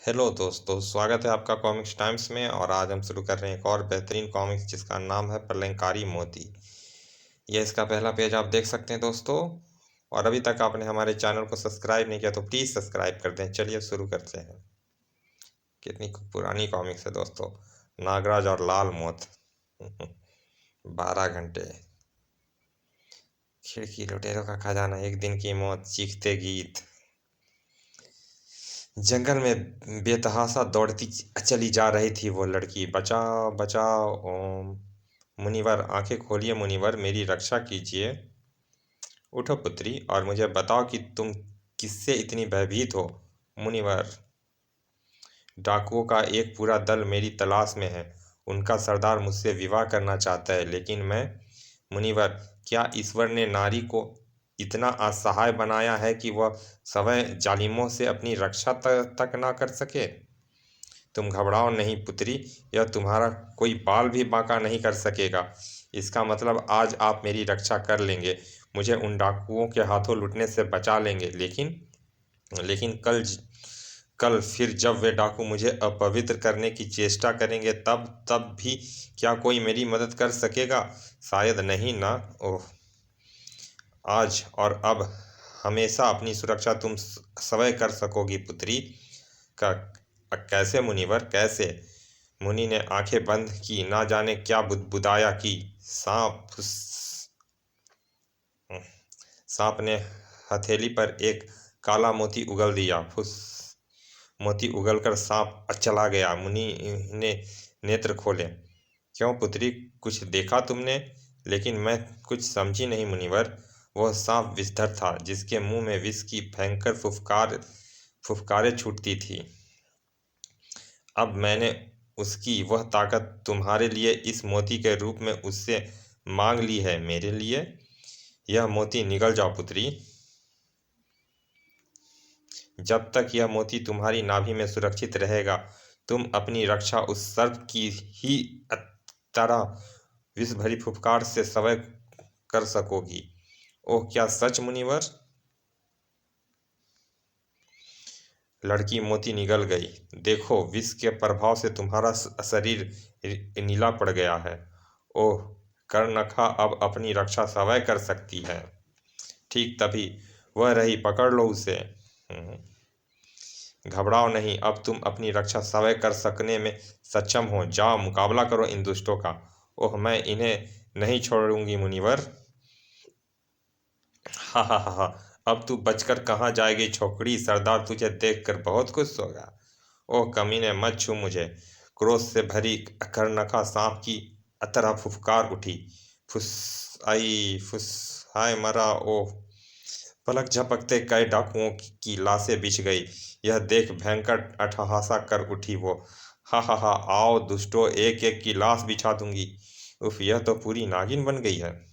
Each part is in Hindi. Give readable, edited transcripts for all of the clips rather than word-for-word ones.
हेलो दोस्तों, स्वागत है आपका कॉमिक्स टाइम्स में। और आज हम शुरू कर रहे हैं एक और बेहतरीन कॉमिक्स जिसका नाम है प्रलयंकारी मोती। यह इसका पहला पेज आप देख सकते हैं दोस्तों। और अभी तक आपने हमारे चैनल को सब्सक्राइब नहीं किया तो प्लीज़ सब्सक्राइब कर दें। चलिए शुरू करते हैं। कितनी पुरानी कॉमिक्स है दोस्तों। नागराज और लाल मौत। 12 घंटे। खिड़की लुटेरों का खजाना, एक दिन की मौत, चीखते गीत। जंगल में बेतहाशा दौड़ती चली जा रही थी वो लड़की। बचाओ बचाओ ओम। मुनिवर, आंखें खोलिए मुनिवर, मेरी रक्षा कीजिए। उठो पुत्री और मुझे बताओ कि तुम किससे इतनी भयभीत हो। मुनिवर, डाकुओं का एक पूरा दल मेरी तलाश में है। उनका सरदार मुझसे विवाह करना चाहता है, लेकिन मैं। मुनिवर, क्या ईश्वर ने नारी को इतना असहाय बनाया है कि वह सवै जालिमों से अपनी रक्षा तक ना कर सके। तुम घबराओ नहीं पुत्री, यह तुम्हारा कोई बाल भी बांका नहीं कर सकेगा। इसका मतलब आज आप मेरी रक्षा कर लेंगे, मुझे उन डाकुओं के हाथों लुटने से बचा लेंगे। लेकिन लेकिन कल फिर जब वे डाकू मुझे अपवित्र करने की चेष्टा करेंगे, तब तब भी क्या कोई मेरी मदद कर सकेगा? शायद नहीं ना। ओह, आज और अब हमेशा अपनी सुरक्षा तुम स्वयं कर सकोगी पुत्री। का कैसे मुनिवर, कैसे? मुनि ने आंखें बंद की, ना जाने क्या बुदबुदाया कि सांप फुस। सांप ने हथेली पर एक काला मोती उगल दिया। फुस। मोती उगलकर सांप चला गया। मुनि ने नेत्र खोले। क्यों पुत्री, कुछ देखा तुमने? लेकिन मैं कुछ समझी नहीं मुनिवर। वह सांप विषधर था, जिसके मुंह में विष की भयंकर फुफकारें छूटती थी। अब मैंने उसकी वह ताकत तुम्हारे लिए इस मोती के रूप में उससे मांग ली है। मेरे लिए यह मोती निगल जाओ पुत्री। जब तक यह मोती तुम्हारी नाभि में सुरक्षित रहेगा, तुम अपनी रक्षा उस सर्प की ही तरह विष भरी फुफकार से स्वयं कर सकोगी। ओह, क्या सच मुनिवर? लड़की मोती निगल गई। देखो, विष के प्रभाव से तुम्हारा शरीर नीला पड़ गया है। ओह, कर्णखा अब अपनी रक्षा स्वयं कर सकती है। ठीक तभी वह रही, पकड़ लो उसे। घबराओ नहीं, अब तुम अपनी रक्षा स्वयं कर सकने में सक्षम हो। जाओ, मुकाबला करो इन दुष्टों का। ओह, मैं इन्हें नहीं छोड़ूंगी मुनिवर। हा हा हा हा। अब तू बचकर कहाँ जाएगी छोकरी? सरदार तुझे देखकर बहुत खुश होगा। ओह कमीने, मत छू मुझे। क्रोध से भरी कर्णखा सांप की तरह फुफकार उठी। फुस। आई फुस। हाय मरा। ओह। पलक झपकते कई डाकुओं की लाशें बिछ गई। यह देख भयंकर अट्टहासा कर उठी वो। हा हा हा, आओ दुष्टों, एक एक की लाश बिछा दूंगी। उफ, यह तो पूरी नागिन बन गई है।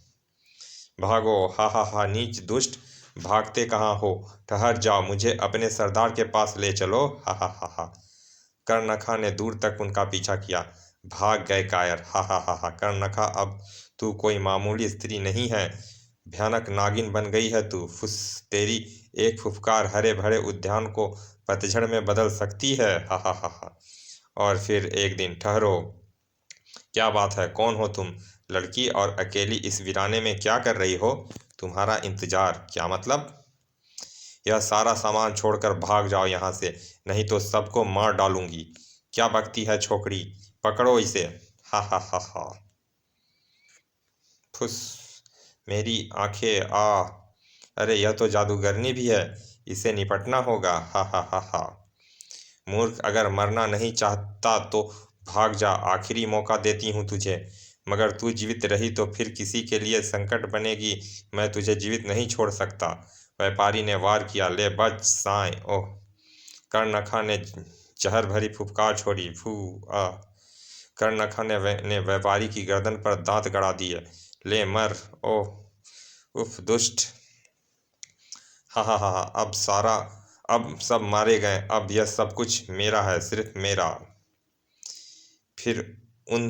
भागो, हा हा हा, नीच दुष्ट। भागते कहाँ हो? ठहर जाओ, मुझे अपने सरदार के पास ले चलो। हा हा हा हा। कर्णखा ने दूर तक उनका पीछा किया। भाग गए कायर। हा हा हा हा। कर्णखा, अब तू कोई मामूली स्त्री नहीं है, भयानक नागिन बन गई है तू। फुस। तेरी एक फुफकार हरे भरे उद्यान को पतझड़ में बदल सकती है। हा हा हा हा। और फिर एक दिन। ठहरो, क्या बात है? कौन हो तुम? लड़की, और अकेली इस वीराने में क्या कर रही हो? तुम्हारा इंतजार क्या मतलब? यह सारा सामान छोड़कर भाग जाओ यहाँ से, नहीं तो सबको मार डालूंगी। क्या बकती है छोकरी? पकड़ो इसे। हा हा हा हा। फुस। मेरी आंखें आ। अरे, यह तो जादूगरनी भी है। इसे निपटना होगा। हा हा हा हा। मूर्ख, अगर मरना नहीं चाहता तो भाग जा, आखिरी मौका देती हूँ तुझे। मगर तू जीवित रही तो फिर किसी के लिए संकट बनेगी। मैं तुझे जीवित नहीं छोड़ सकता। व्यापारी ने वार किया। ले बच साए। ओह। कर्णखा ने जहर भरी फुफकार छोड़ी। फू। आ। कर्णखा ने व्यापारी की गर्दन पर दांत गड़ा दिए। ले मर। ओह। उफ, दुष्ट। हा हा हा हा। अब सब मारे गए। अब यह सब कुछ मेरा है, सिर्फ मेरा। फिर उन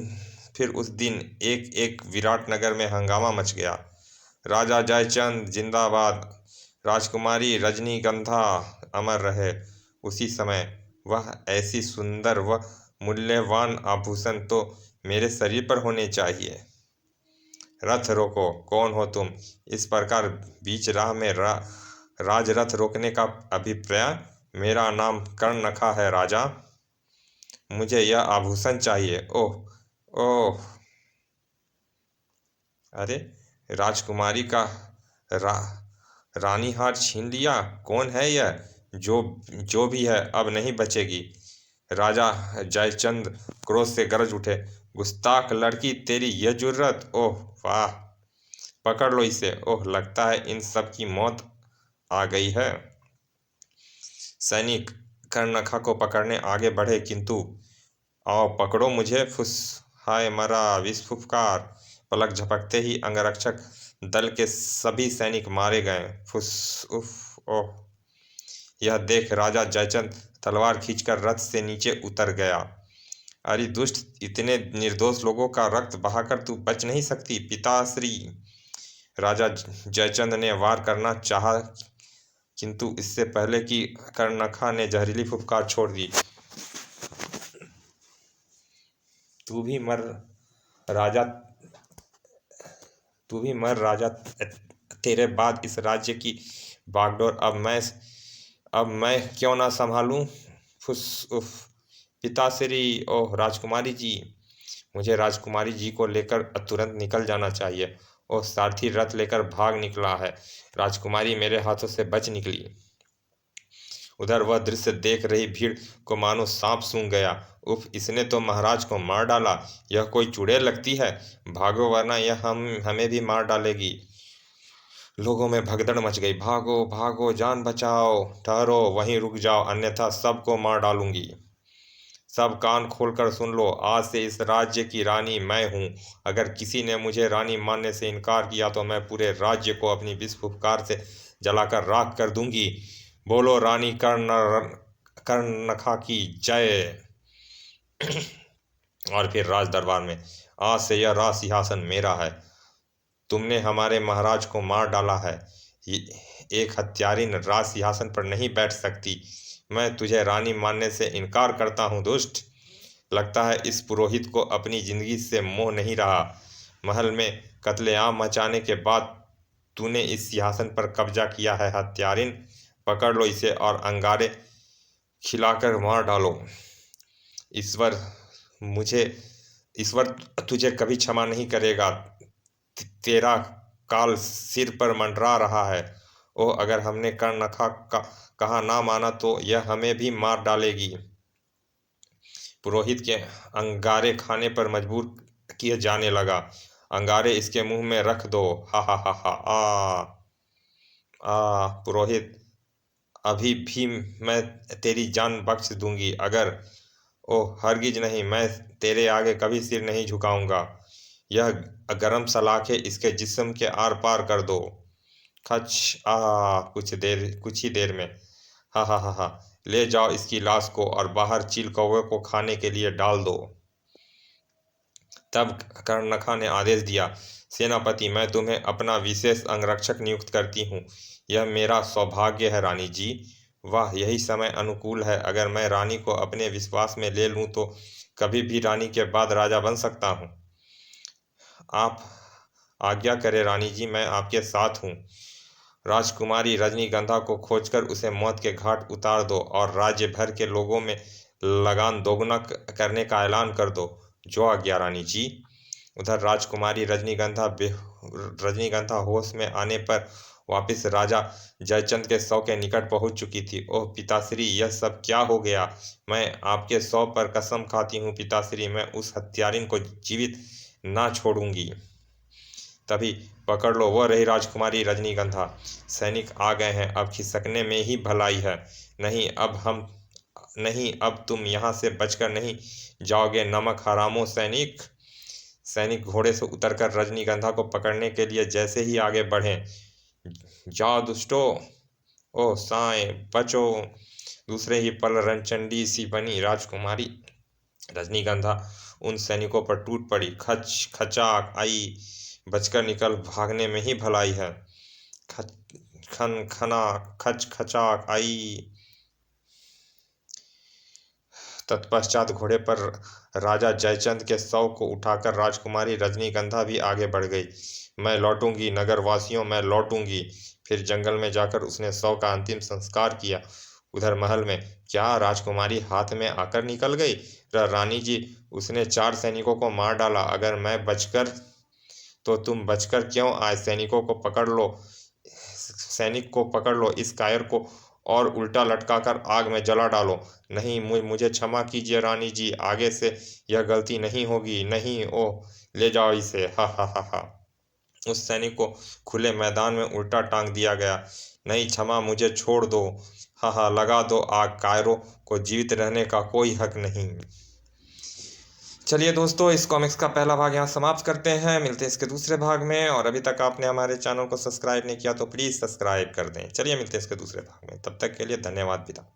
फिर उस दिन एक एक विराटनगर में हंगामा मच गया। राजा जयचंद जिंदाबाद, राजकुमारी रजनीगंधा अमर रहे। उसी समय वह ऐसी सुंदर व मूल्यवान आभूषण तो मेरे शरीर पर होने चाहिए। रथ रोको, कौन हो तुम? इस प्रकार बीच राह में राजरथ रोकने का अभिप्राय? मेरा नाम कर्णनखा है राजा, मुझे यह आभूषण चाहिए। ओह ओह, अरे राजकुमारी का रा, रानी हार छीन लिया। कौन है यह? जो जो भी है अब नहीं बचेगी। राजा जयचंद क्रोध से गरज उठे। गुस्ताख लड़की, तेरी यह जुर्रत! ओह वाह, पकड़ लो इसे। ओह, लगता है इन सब की मौत आ गई है। सैनिक कर्णनखा को पकड़ने आगे बढ़े, किंतु आओ पकड़ो मुझे, फुस! हाय मरा! विस्फुफकार! पलक झपकते ही अंगरक्षक दल के सभी सैनिक मारे गए। फुस! उफ! ओह! यह देख राजा जयचंद तलवार खींचकर रथ से नीचे उतर गया। अरे दुष्ट, इतने निर्दोष लोगों का रक्त बहाकर तू बच नहीं सकती। पिताश्री! राजा जयचंद ने वार करना चाहा, किंतु इससे पहले कि कर्णनखा ने जहरीली फुफकार छोड़ दी। तू भी मर राजा, तू भी मर राजा, तेरे बाद इस राज्य की बागडोर अब मैं क्यों ना संभालूं? फुस! उफ! पिताश्री! ओह राजकुमारी जी, मुझे राजकुमारी जी को लेकर तुरंत निकल जाना चाहिए। ओह, सारथी रथ लेकर भाग निकला है। राजकुमारी मेरे हाथों से बच निकली। उधर वह दृश्य देख रही भीड़ को मानो सांप सूंघ गया। उफ! इसने तो महाराज को मार डाला। यह कोई चुड़ैल लगती है। भागो, वरना यह हमें भी मार डालेगी। लोगों में भगदड़ मच गई। भागो भागो, जान बचाओ! ठहरो, वहीं रुक जाओ, अन्यथा सबको मार डालूंगी। सब कान खोलकर सुन लो, आज से इस राज्य की रानी मैं हूँ। अगर किसी ने मुझे रानी मानने से इनकार किया तो मैं पूरे राज्य को अपनी विष फुफकार से जलाकर राख कर दूंगी। बोलो रानी कर्णनखा की जय। और फिर राज दरबार में, आज से यह राज सिंहासन मेरा है। तुमने हमारे महाराज को मार डाला है। एक हत्यारिन राज सिंहासन पर नहीं बैठ सकती। मैं तुझे रानी मानने से इनकार करता हूँ, दुष्ट! लगता है इस पुरोहित को अपनी जिंदगी से मोह नहीं रहा। महल में कत्लेआम मचाने के बाद तूने इस सिंहासन पर कब्जा किया है। हत्यारिन, पकड़ लो इसे और अंगारे खिलाकर मार डालो। ईश्वर मुझे ईश्वर तुझे कभी क्षमा नहीं करेगा। तेरा काल सिर पर मंडरा रहा है। ओह, अगर हमने कर्णनखा का कहा ना माना तो यह हमें भी मार डालेगी। पुरोहित के अंगारे खाने पर मजबूर किए जाने लगा। अंगारे इसके मुंह में रख दो। हा हा हा हा! पुरोहित, अभी भी मैं तेरी जान बख्श दूंगी अगर। ओह हरगिज नहीं, मैं तेरे आगे कभी सिर नहीं झुकाऊंगा। यह गरम सलाखें इसके जिस्म के आर पार कर दो। खच! कुछ ही देर में। हा हा हा हा! ले जाओ इसकी लाश को और बाहर चील कौवे को खाने के लिए डाल दो। तब कर्णनखा ने आदेश दिया, सेनापति, मैं तुम्हें अपना विशेष अंगरक्षक नियुक्त करती हूँ। यह मेरा सौभाग्य है रानी जी। वाह, यही समय अनुकूल है। अगर मैं रानी को अपने विश्वास में ले लूँ तो कभी भी रानी के बाद राजा बन सकता हूँ। आप आज्ञा करें रानी जी, मैं आपके साथ हूँ। राजकुमारी रजनीगंधा को खोजकर उसे मौत के घाट उतार दो और राज्य भर के लोगों में लगान दोगुना करने का ऐलान कर दो। जो आज्ञा रानी जी। उधर राजकुमारी रजनीगंधा होश में आने पर वापिस राजा जयचंद के शव के निकट पहुंच चुकी थी। ओह पिताश्री, यह सब क्या हो गया? मैं आपके शव पर कसम खाती हूँ पिताश्री, मैं उस हत्यारिन को जीवित ना छोड़ूंगी। तभी पकड़ लो, वह रही राजकुमारी रजनीगंधा। सैनिक आ गए हैं, अब खिसकने में ही भलाई है। नहीं, अब तुम यहाँ से बचकर नहीं जाओगे, नमक हरामों! सैनिक घोड़े से उतरकर रजनीगंधा को पकड़ने के लिए जैसे ही आगे बढ़े, जाओ दुष्टो! ओह साएं, बचो! दूसरे ही पल रणचंडी सी बनी राजकुमारी रजनीगंधा उन सैनिकों पर टूट पड़ी। खच खचाक आई! बचकर निकल भागने में ही भलाई है। खन खना खच खचाक आई! तत्पश्चात घोड़े पर राजा जयचंद के शव को उठाकर राजकुमारी रजनीगंधा भी आगे बढ़ गई। मैं लौटूंगी नगरवासियों, मैं लौटूंगी। फिर जंगल में जाकर उसने शव का अंतिम संस्कार किया। उधर महल में क्या राजकुमारी हाथ में आकर निकल गई? रानी जी, उसने 4 सैनिकों को मार डाला। अगर मैं बचकर तो तुम बचकर क्यों आए? सैनिकों को पकड़ लो, सैनिक को पकड़ लो, इस कायर को और उल्टा लटकाकर आग में जला डालो। नहीं, मुझे क्षमा कीजिए रानी जी, आगे से यह गलती नहीं होगी। नहीं, ओह, ले जाओ इसे। हा हा हा हा। उस सैनिक को खुले मैदान में उल्टा टांग दिया गया। नहीं, क्षमा, मुझे छोड़ दो। हा हा, लगा दो आग, कायरों को जीवित रहने का कोई हक नहीं। चलिए दोस्तों, इस कॉमिक्स का पहला भाग यहाँ समाप्त करते हैं। मिलते हैं इसके दूसरे भाग में। और अभी तक आपने हमारे चैनल को सब्सक्राइब नहीं किया तो प्लीज़ सब्सक्राइब कर दें। चलिए मिलते हैं इसके दूसरे भाग में। तब तक के लिए धन्यवाद, विदा।